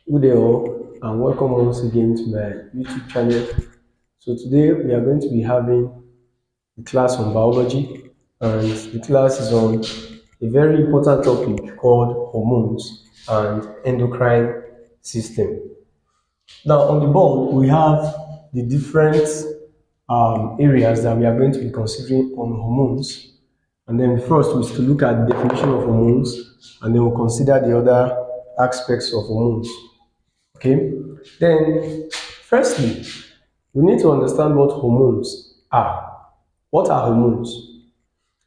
Good day all and welcome once again to my YouTube channel. So today we are going to be having a class on biology, and the class is on a very important topic called hormones and endocrine system. Now on the board we have the different areas that we are going to be considering on hormones, and then the first is to look at the definition of hormones, and then we'll consider the other aspects of hormones. Okay, then firstly, we need to understand what hormones are. What are hormones?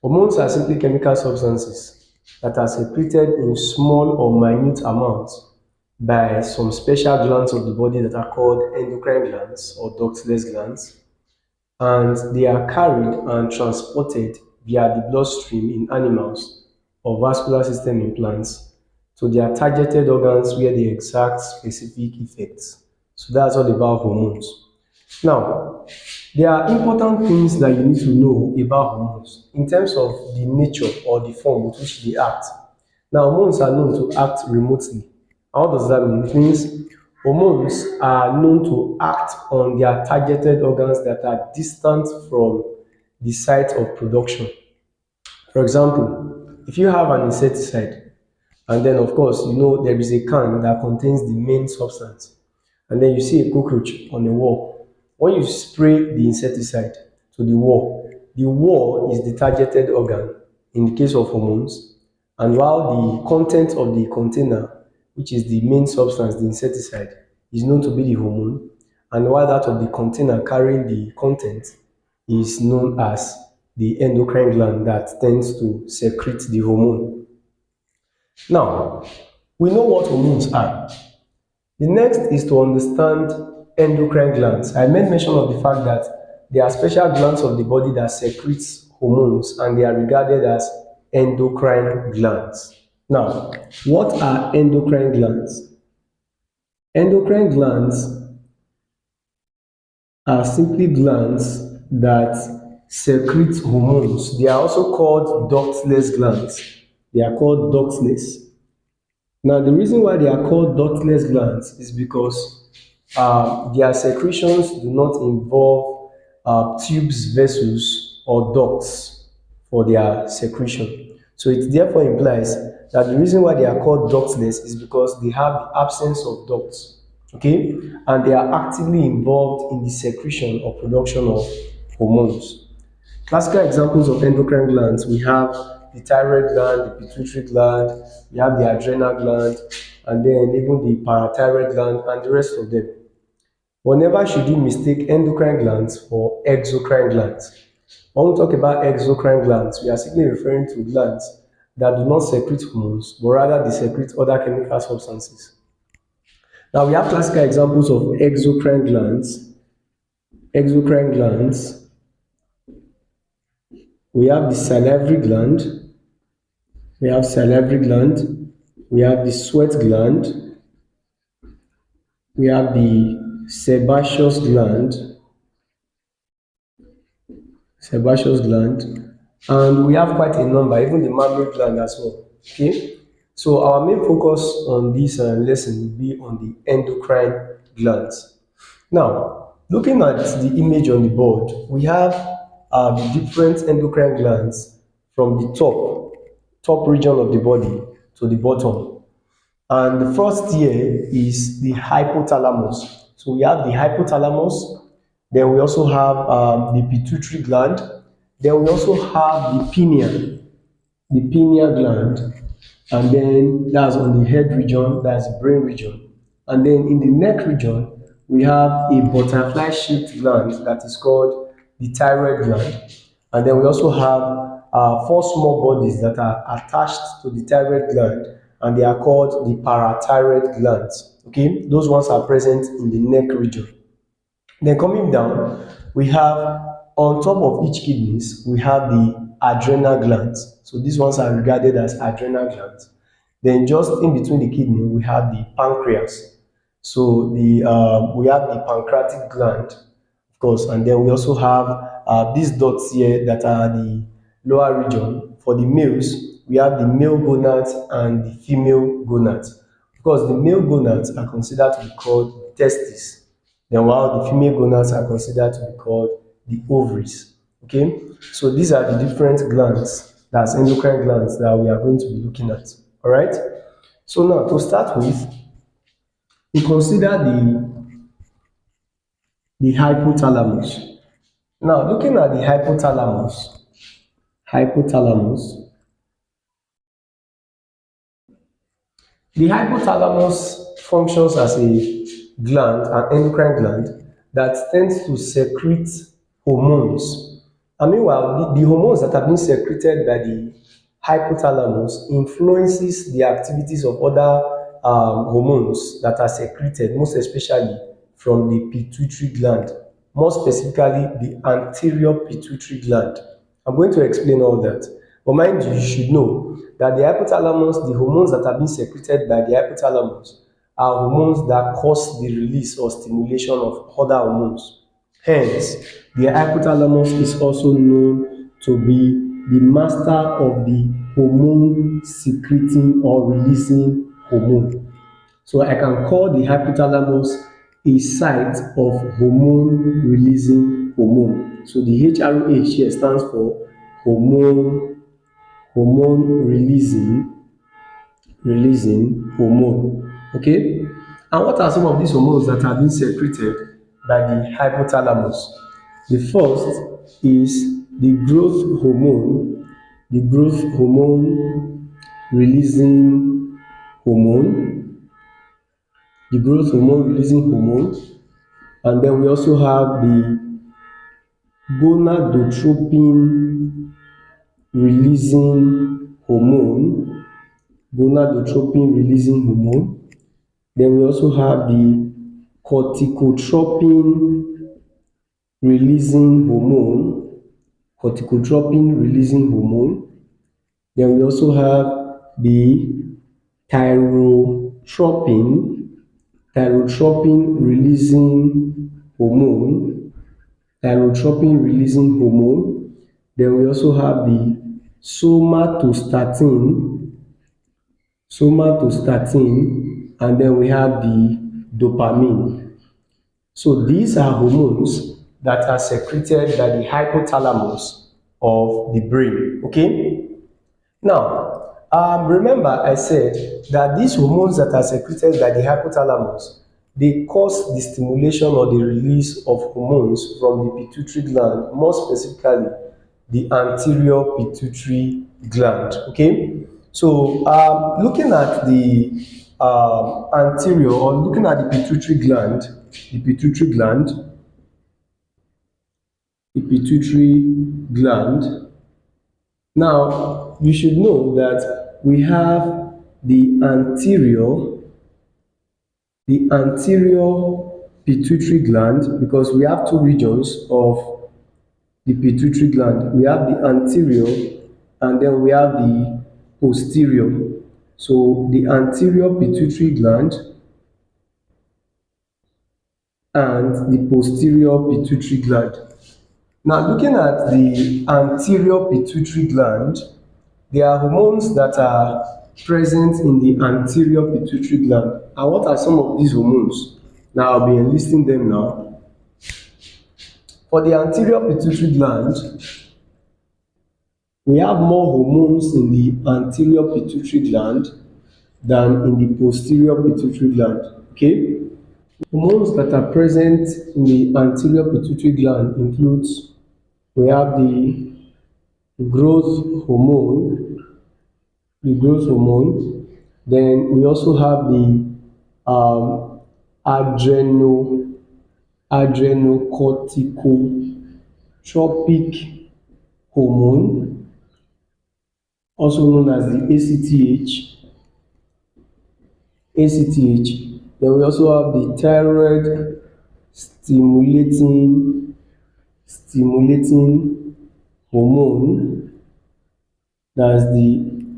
Hormones are simply chemical substances that are secreted in small or minute amounts by some special glands of the body that are called endocrine glands or ductless glands, and they are carried and transported via the bloodstream in animals or vascular system in plants to their targeted organs where they exert specific effects. So that's all about hormones. Now, there are important things that you need to know about hormones in terms of the nature or the form with which they act. Now, hormones are known to act remotely. How does that mean? It means hormones are known to act on their targeted organs that are distant from the site of production. For example, if you have an insecticide, and then of course you know there is a can that contains the main substance, and then you see a cockroach on the wall. When you spray the insecticide to the wall is the targeted organ in the case of hormones, and while the content of the container, which is the main substance, the insecticide, is known to be the hormone, and while that of the container carrying the content is known as the endocrine gland that tends to secrete the hormone. Now, we know what hormones are. The next is to understand endocrine glands. I made mention of the fact that there are special glands of the body that secretes hormones, and they are regarded as endocrine glands. Now, what are endocrine glands? Endocrine glands are simply glands that secrete hormones. They are also called ductless glands. They are called ductless. Now, the reason why they are called ductless glands is because their secretions do not involve tubes, vessels, or ducts for their secretion. So it therefore implies that the reason why they are called ductless is because they have the absence of ducts, okay, and they are actively involved in the secretion or production of hormones. Classical examples of endocrine glands, we have the thyroid gland, the pituitary gland, we have the adrenal gland, and then even the parathyroid gland and the rest of them. Whenever should you mistake endocrine glands for exocrine glands? When we talk about exocrine glands, we are simply referring to glands that do not secrete hormones, but rather they secrete other chemical substances. Now we have classical examples of exocrine glands. Exocrine glands, we have the salivary gland, we have the sweat gland, we have the sebaceous gland, and we have quite a number, even the mammary gland as well. Okay, so our main focus on this lesson will be on the endocrine glands. Now, looking at the image on the board, we have the different endocrine glands from the top region of the body to the bottom. And the first here is the hypothalamus. So we have the hypothalamus, then we also have the pituitary gland, then we also have the pineal gland, and then that's on the head region, that's the brain region. And then in the neck region, we have a butterfly-shaped gland that is called the thyroid gland. And then we also have four small bodies that are attached to the thyroid gland, and they are called the parathyroid glands. Okay, those ones are present in the neck region. Then coming down, we have on top of each kidneys, we have the adrenal glands. So these ones are regarded as adrenal glands. Then just in between the kidney, we have the pancreas. So we have the pancreatic gland, of course, and then we also have these dots here that are the lower region. For the males, we have the male gonads and the female gonads. because the male gonads are considered to be called testes, then while the female gonads are considered to be called the ovaries. Okay, so these are the different glands, that's endocrine glands, that we are going to be looking at. All right, so now to start with, we consider the hypothalamus. Now looking at the hypothalamus, the hypothalamus functions as a gland, an endocrine gland, that tends to secrete hormones. And meanwhile, the hormones that are being secreted by the hypothalamus influences the activities of other hormones that are secreted, most especially from the pituitary gland, more specifically the anterior pituitary gland. I'm going to explain all that. But mind you, you should know that the hypothalamus, the hormones that are being secreted by the hypothalamus are hormones that cause the release or stimulation of other hormones. Hence, the hypothalamus is also known to be the master of the hormone secreting or releasing hormone. So I can call the hypothalamus a site of hormone releasing hormone. So the HRH here stands for hormone releasing hormone. Okay, and what are some of these hormones that are being secreted by the hypothalamus? The first is the growth hormone, releasing hormone, the growth hormone releasing hormone. And then we also have the gonadotropin releasing hormone, Then we also have the corticotropin releasing hormone, Then we also have the thyrotropin, releasing hormone, Then we also have the somatostatin, and then we have the dopamine. So these are hormones that are secreted by the hypothalamus of the brain. Okay. Now, remember I said that these hormones that are secreted by the hypothalamus, they cause the stimulation or the release of hormones from the pituitary gland, more specifically the anterior pituitary gland. Okay, so looking at the anterior, or looking at the pituitary gland, the pituitary gland, now you should know that we have the anterior pituitary gland, because we have two regions of the pituitary gland. We have the anterior and then we have the posterior. So the anterior pituitary gland and the posterior pituitary gland. Now looking at the anterior pituitary gland, there are hormones that are present in the anterior pituitary gland. And what are some of these hormones? Now I'll be enlisting them now. For the anterior pituitary gland, we have more hormones in the anterior pituitary gland than in the posterior pituitary gland. Okay? Hormones that are present in the anterior pituitary gland includes, we have the growth hormone, then we also have the adrenocorticotropic hormone, also known as the ACTH. Then we also have the thyroid stimulating hormone, that's the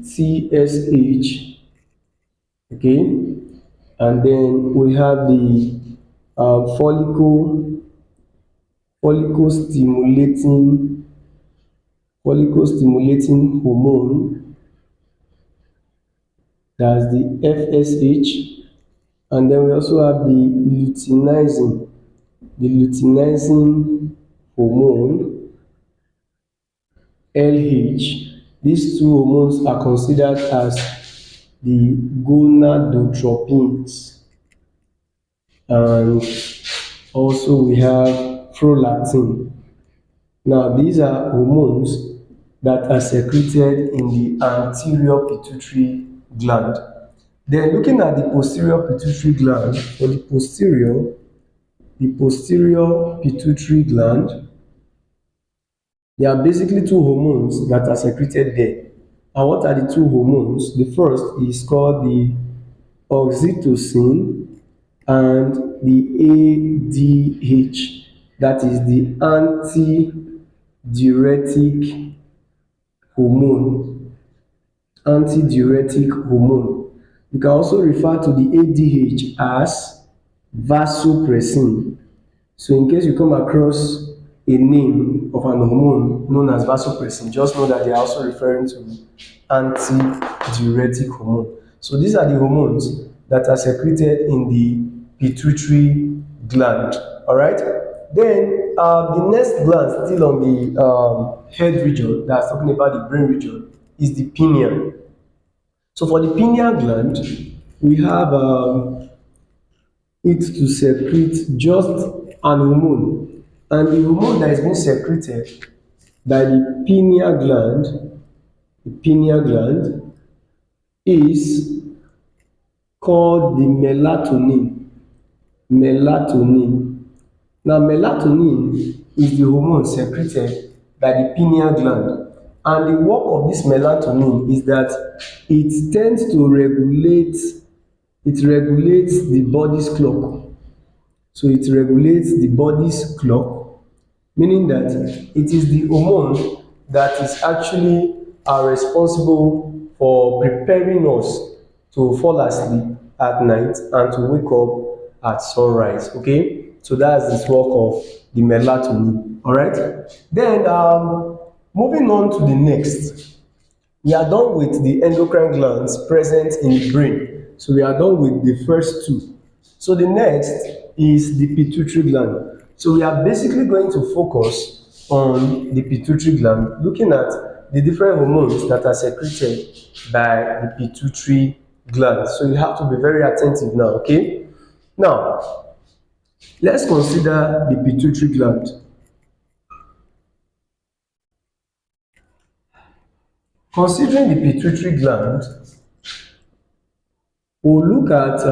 TSH. Okay, and then we have the follicle stimulating hormone, that's the FSH. And then we also have the luteinizing hormone, LH. These two hormones are considered as the gonadotropins. And also we have prolactin. Now these are hormones that are secreted in the anterior pituitary gland. Then looking at the posterior pituitary gland, for the posterior pituitary gland, there are basically two hormones that are secreted there. And what are the two hormones? The first is called the oxytocin and the ADH, that is the antidiuretic hormone. Antidiuretic hormone. You can also refer to the ADH as vasopressin. So in case you come across a name of an hormone known as vasopressin, just know that they are also referring to antidiuretic hormone. So these are the hormones that are secreted in the pituitary gland. All right. Then the next gland, still on the head region, that's talking about the brain region, is the pineal. So for the pineal gland, we have it to secrete just an hormone, and the hormone that is being secreted by the pineal gland is called the melatonin. Melatonin. Now melatonin is the hormone secreted by the pineal gland, and the work of this melatonin is that it tends to regulate, it regulates the body's clock. So it regulates the body's clock, meaning that it is the hormone that is actually responsible for preparing us to fall asleep at night and to wake up at sunrise. Okay, so that's this work of the melatonin. All right. Then moving on to the next, we are done with the endocrine glands present in the brain. So we are done with the first two. So the next is the pituitary gland. So we are basically going to focus on the pituitary gland, looking at the different hormones that are secreted by the pituitary gland. So you have to be very attentive now, okay? Now, let's consider the pituitary gland. Considering the pituitary gland, we'll look at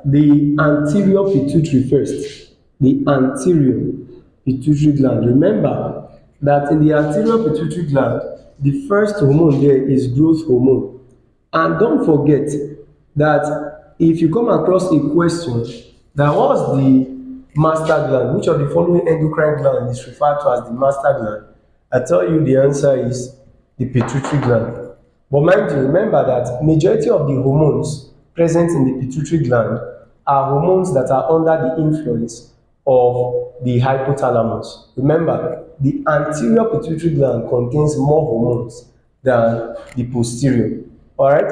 the anterior pituitary first. The anterior pituitary gland. Remember that in the anterior pituitary gland, the first hormone there is growth hormone. And don't forget that if you come across a question that was the master gland, which of the following endocrine gland is referred to as the master gland, I tell you the answer is the pituitary gland. But mind you, remember that majority of the hormones present in the pituitary gland are hormones that are under the influence of the hypothalamus. Remember, the anterior pituitary gland contains more hormones than the posterior. All right.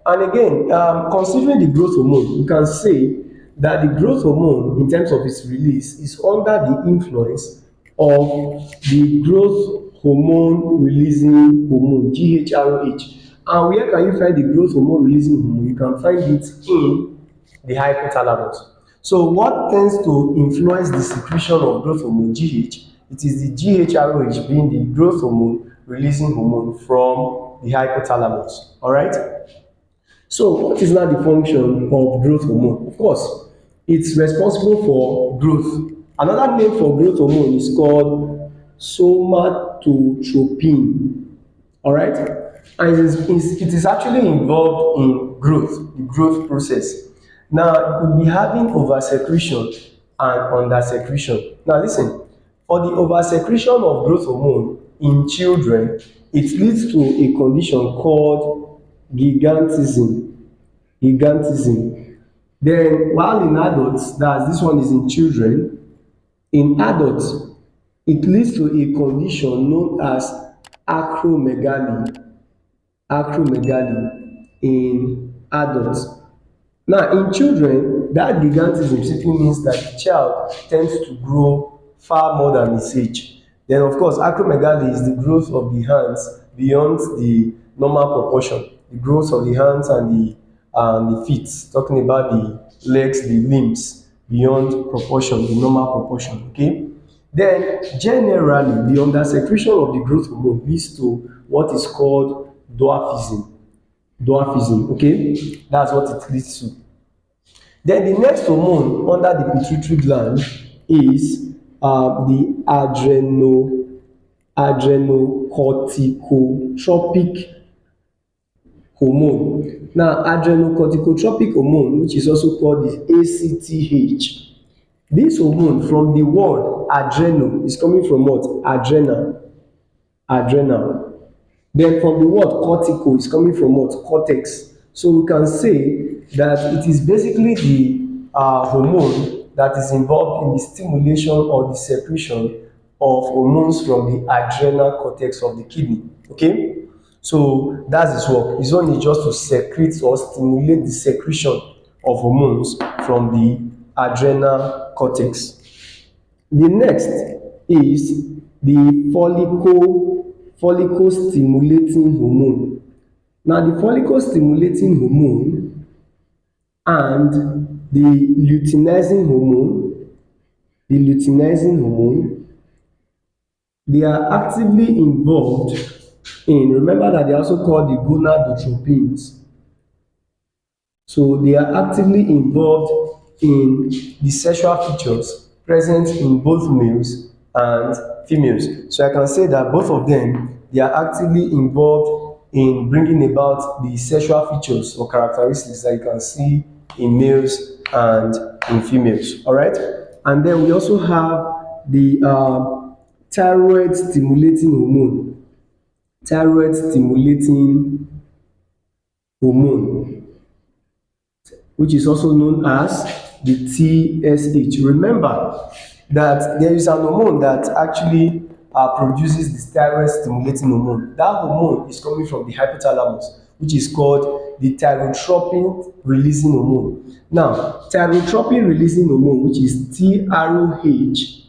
And again, considering the growth hormone, you can say that the growth hormone, in terms of its release, is under the influence of the growth hormone releasing hormone, GHRH. And where can you find the growth hormone releasing hormone? You can find it in the hypothalamus. So what tends to influence the secretion of growth hormone, GH? It is the GHRH, being the growth hormone releasing hormone from the hypothalamus. All right. So what is now the function of growth hormone? Of course, it's responsible for growth. Another name for growth hormone is called somatotropin. All right. And it is actually involved in growth, the growth process. Now, you could be having oversecretion and undersecretion. Now, listen, for the oversecretion of growth hormone in children, it leads to a condition called gigantism. Gigantism. Then, while in adults, that this one is in children, in adults, it leads to a condition known as acromegaly. Acromegaly in adult. Now, in children, that gigantism simply means that the child tends to grow far more than his age. Then, of course, acromegaly is the growth of the hands beyond the normal proportion, the growth of the hands and the feet, talking about the legs, the limbs beyond proportion, the normal proportion. Okay. Then, generally, the undersecretion of the growth hormone leads to what is called dwarfism. Dwarfism. Okay, that's what it leads to. Then the next hormone under the pituitary gland is the adrenocorticotropic hormone. Now, adrenocorticotropic hormone, which is also called the ACTH, this hormone from the word adreno is coming from what? Adrenal. Adrenal. Then from the word cortical is coming from what? Cortex. So we can say that it is basically the hormone that is involved in the stimulation or the secretion of hormones from the adrenal cortex of the kidney. Okay, so that's its work. Its own is just to secrete or stimulate the secretion of hormones from the adrenal cortex. The next is the follicle stimulating hormone. Now, the follicle stimulating hormone and the luteinizing hormone, they are actively involved in, remember that they are also called the gonadotropins. So they are actively involved in the sexual features present in both males and females. So I can say that both of them, they are actively involved in bringing about the sexual features or characteristics that you can see in males and in females. All right. And then we also have the thyroid stimulating hormone. Thyroid stimulating hormone, which is also known as the TSH. Remember that there is an hormone that actually produces the thyroid stimulating hormone. That hormone is coming from the hypothalamus, which is called the thyrotropin releasing hormone. Now, thyrotropin releasing hormone, which is TROH,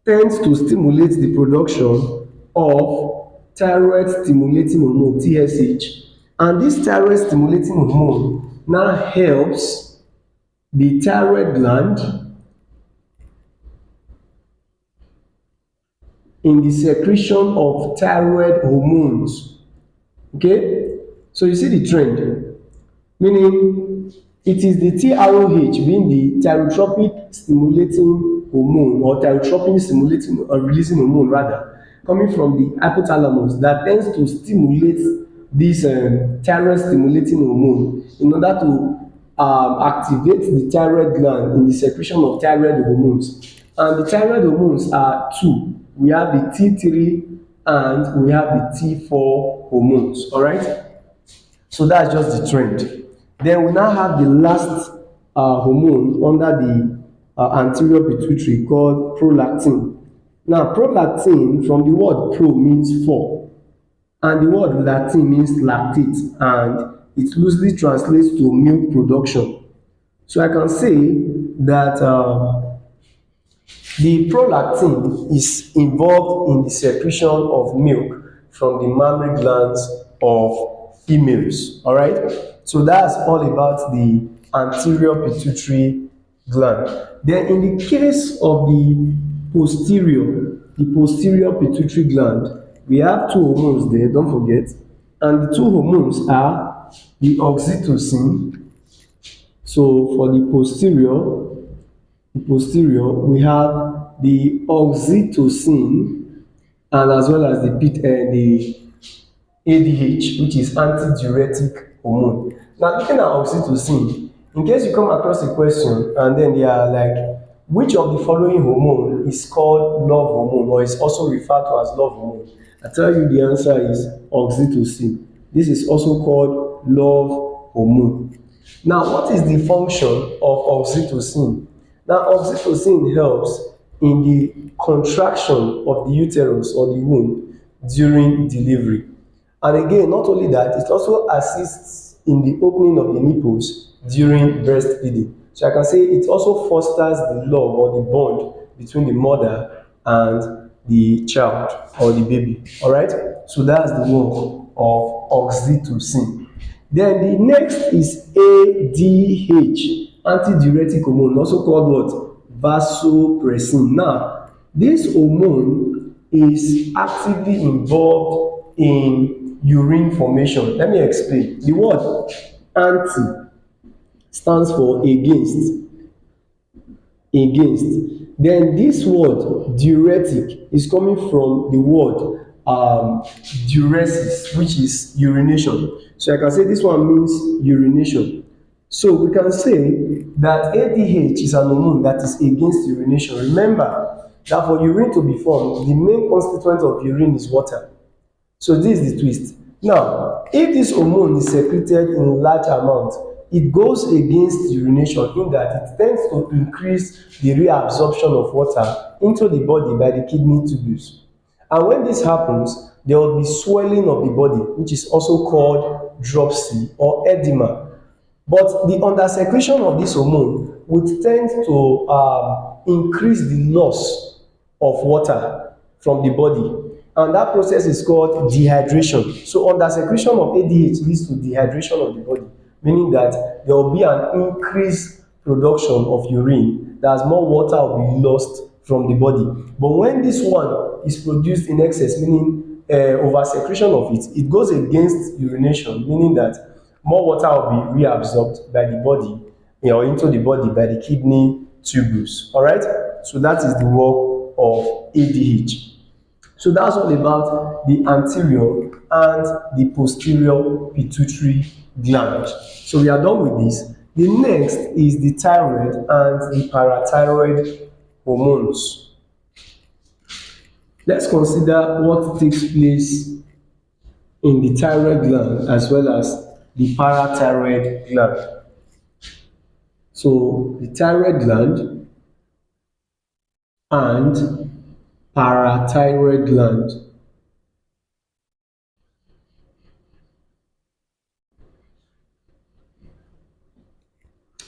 tends to stimulate the production of thyroid stimulating hormone, TSH. And this thyroid stimulating hormone now helps the thyroid gland in the secretion of thyroid hormones. Okay, so you see the trend, meaning it is the TROH being the thyrotropin stimulating hormone, or thyrotropin stimulating or releasing hormone rather, coming from the hypothalamus, that tends to stimulate this thyroid stimulating hormone in order to activate the thyroid gland in the secretion of thyroid hormones. And the thyroid hormones are two. We have the T3 and we have the T4 hormones. All right. So that's just the trend. Then we now have the last hormone under the anterior pituitary called prolactin. Now, prolactin, from the word pro means for, and the word lactin means lactate, and it loosely translates to milk production. So I can say that the prolactin is involved in the secretion of milk from the mammary glands of females. All right. So that's all about the anterior pituitary gland. Then in the case of the posterior pituitary gland, we have two hormones there, don't forget. And the two hormones are the oxytocin. So for the posterior, we have the oxytocin, and as well as the ADH, which is antidiuretic hormone. Now, looking at oxytocin, in case you come across a question and then they are like, which of the following hormone is called love hormone, or is also referred to as love hormone? I tell you the answer is oxytocin. This is also called love hormone. Now, what is the function of oxytocin? Now, oxytocin helps in the contraction of the uterus or the womb during delivery. And again, not only that, it also assists in the opening of the nipples during breastfeeding. So I can say it also fosters the love or the bond between the mother and the child or the baby. All right. So that's the work of oxytocin. Then the next is ADH, antidiuretic hormone, also called what? Vasopressin. Now, this hormone is actively involved in urine formation. Let me explain. The word anti stands for against. Then this word diuretic is coming from the word diuresis, which is urination. So I can say this one means urination. So we can say that ADH is an hormone that is against urination. Remember that for urine to be formed, the main constituent of urine is water. So this is the twist. Now, if this hormone is secreted in large amount, it goes against urination in that it tends to increase the reabsorption of water into the body by the kidney tubules. And when this happens, there will be swelling of the body, which is also called dropsy or edema. But the undersecretion of this hormone would tend to increase the loss of water from the body, and that process is called dehydration. So undersecretion of ADH leads to dehydration of the body, meaning that there will be an increased production of urine, that more water will be lost from the body. But when this one is produced in excess, meaning oversecretion of it, it goes against urination, meaning that more water will be reabsorbed by the body, or into the body by the kidney tubules. All right. So that is the work of ADH. So that's all about the anterior and the posterior pituitary gland. So we are done with this. The next is the thyroid and the parathyroid hormones. Let's consider what takes place in the thyroid gland as well as the parathyroid gland. So the thyroid gland and parathyroid gland.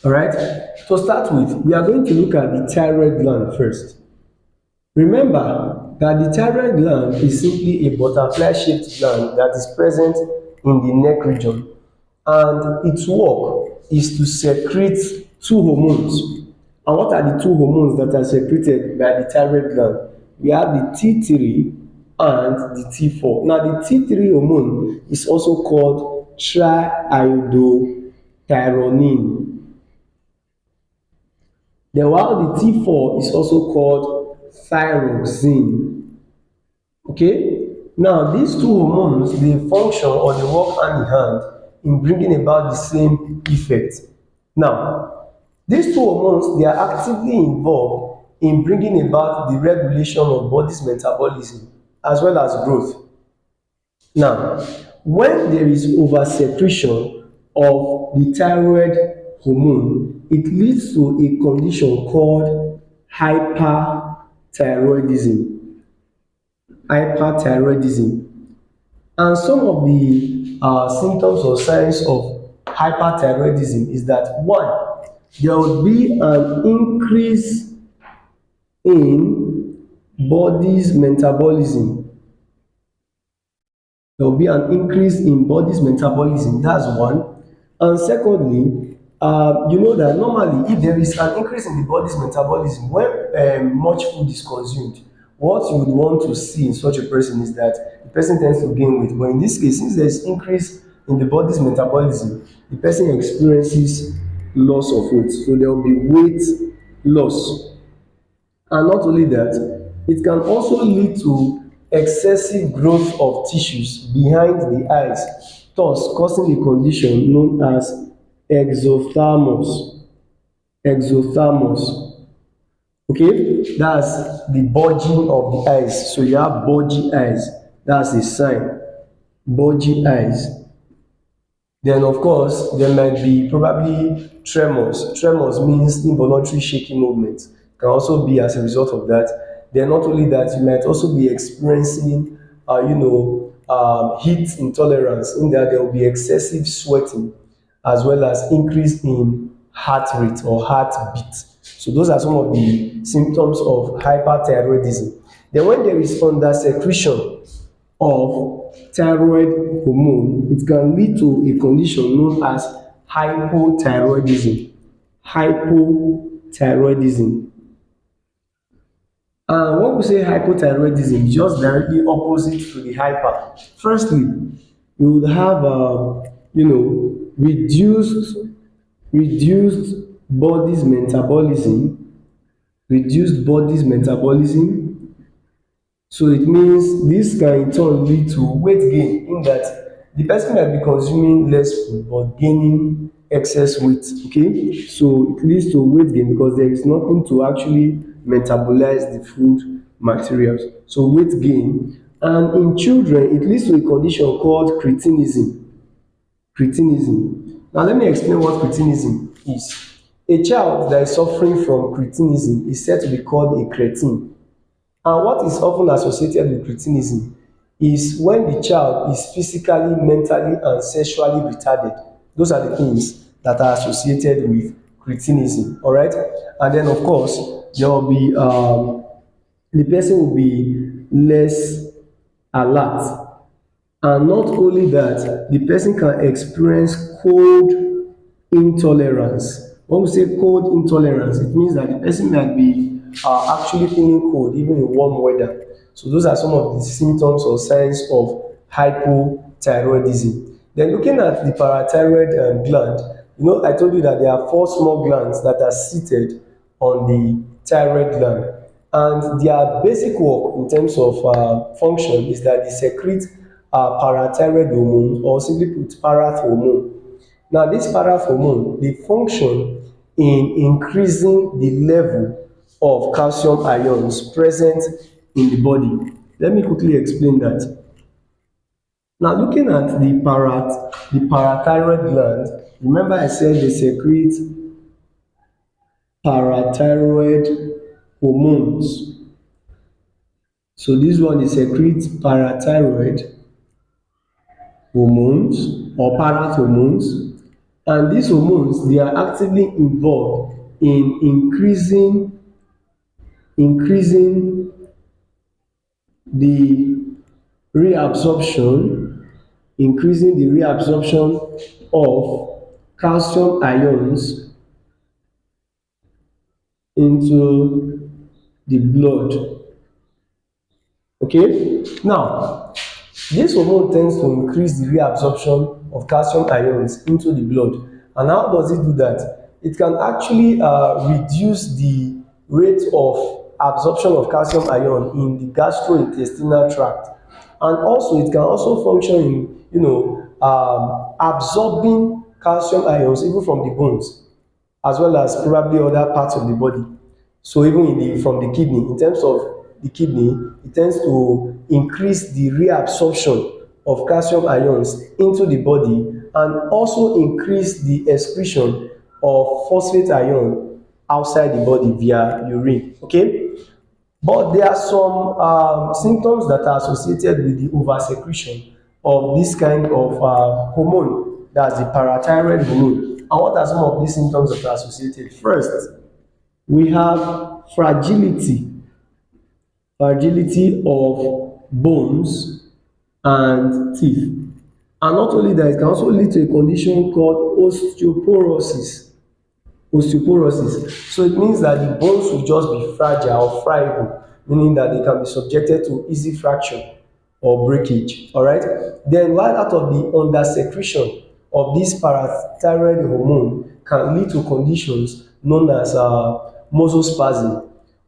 All right. To start with, we are going to look at the thyroid gland first. Remember that the thyroid gland is simply a butterfly-shaped gland that is present in the neck region, and its work is to secrete two hormones. And what are the two hormones that are secreted by the thyroid gland? We have the T3 and the T4. Now, the T3 hormone is also called triiodothyronine. Then while the T4 is also called thyroxine. Okay? Now, these two hormones, they function or they work hand in hand in bringing about the same effect. Now, these two hormones, they are actively involved in bringing about the regulation of body's metabolism as well as growth. Now, when there is oversecretion of the thyroid hormone, it leads to a condition called hyperthyroidism. And some of the symptoms or signs of hyperthyroidism is that one, there will be an increase in body's metabolism. There will be an increase in body's metabolism. That's one. And secondly, you know that normally if there is an increase in the body's metabolism when much food is consumed, what you would want to see in such a person is that the person tends to gain weight. But in this case, since there is increase in the body's metabolism, the person experiences loss of weight. So there will be weight loss. And not only that, it can also lead to excessive growth of tissues behind the eyes, thus causing a condition known as exophthalmos. Okay, that's the bulging of the eyes. So you have bulgy eyes. That's a sign. Bulgy eyes. Then, of course, there might be probably tremors. Tremors means involuntary shaking movement. Can also be as a result of that. Then, not only that, you might also be experiencing, heat intolerance, in that there will be excessive sweating. as well as increase in heart rate or heartbeat. So those are some of the symptoms of hyperthyroidism. Then when there is under secretion of thyroid hormone, it can lead to a condition known as hypothyroidism. Hypothyroidism. And when we say hypothyroidism, it's just directly opposite to the hyper. Firstly, you would have reduced body's metabolism, reduced body's metabolism. So it means this can in turn lead to weight gain, in that the person might be consuming less food but gaining excess weight. Okay, so it leads to weight gain because there is nothing to actually metabolize the food materials. So weight gain. And in children, it leads to a condition called cretinism. Cretinism. Now let me explain what cretinism is. A child that is suffering from cretinism is said to be called a cretin. And what is often associated with cretinism is when the child is physically, mentally, and sexually retarded. Those are the things that are associated with cretinism. All right. And then, of course, there will be the person will be less alert. And not only that, the person can experience cold intolerance. When we say cold intolerance, it means that the person might be actually feeling cold even in warm weather. So those are some of the symptoms or signs of hypothyroidism. Then looking at the parathyroid gland, I told you that there are four small glands that are seated on the thyroid gland. And their basic work in terms of function is that they secrete parathyroid hormone, or simply put, parathormone. Now, this parathormone, they function in increasing the level of calcium ions present in the body. Let me quickly explain that. Now, looking at the parathyroid gland, remember I said they secrete parathyroid hormones. So this one is secrete parathyroid hormones or parathormones, and these hormones, they are actively involved in increasing the reabsorption of calcium ions into the blood. Okay, now this hormone tends to increase the reabsorption of calcium ions into the blood. And how does it do that? It can actually reduce the rate of absorption of calcium ion in the gastrointestinal tract. And also it can also function in absorbing calcium ions even from the bones, as well as probably other parts of the body. So even from the kidney, in terms of the kidney, it tends to increase the reabsorption of calcium ions into the body, and also increase the excretion of phosphate ion outside the body via urine. Okay, but there are some symptoms that are associated with the oversecretion of this kind of hormone, that's the parathyroid hormone. And what are some of these symptoms that are associated? First, we have fragility of bones and teeth. And not only that, it can also lead to a condition called osteoporosis. So it means that the bones will just be fragile or friable, meaning that they can be subjected to easy fracture or breakage. All right. Then, while out of the under secretion of this parathyroid hormone can lead to conditions known as muscle spasm,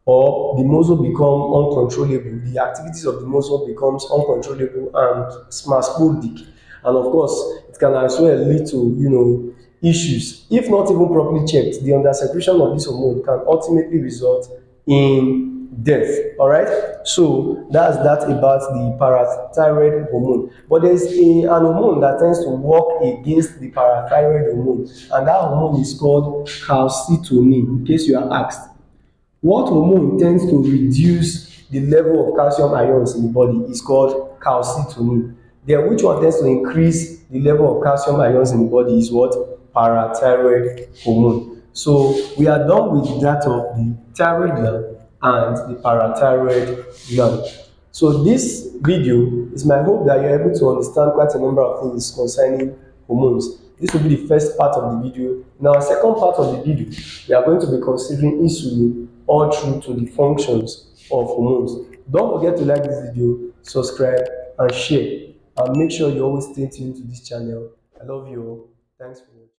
or the muscle become uncontrollable. The activities of the muscle becomes uncontrollable and spasmodic. And of course, it can as well lead to issues. If not even properly checked, the undersecretion of this hormone can ultimately result in death. All right. So that's that about the parathyroid hormone. But there's an hormone that tends to work against the parathyroid hormone, and that hormone is called calcitonin. In case you are asked, what hormone tends to reduce the level of calcium ions in the body is called calcitonin. Then which one tends to increase the level of calcium ions in the body is what? parathyroid hormone. So we are done with that of the thyroid gland and the parathyroid gland. So this video is my hope that you're able to understand quite a number of things concerning hormones. This will be the first part of the video. In our second part of the video, we are going to be considering insulin all through to the functions of hormones. Don't forget to like this video, subscribe and share, and make sure you always stay tuned to this channel. I love you all. Thanks for watching.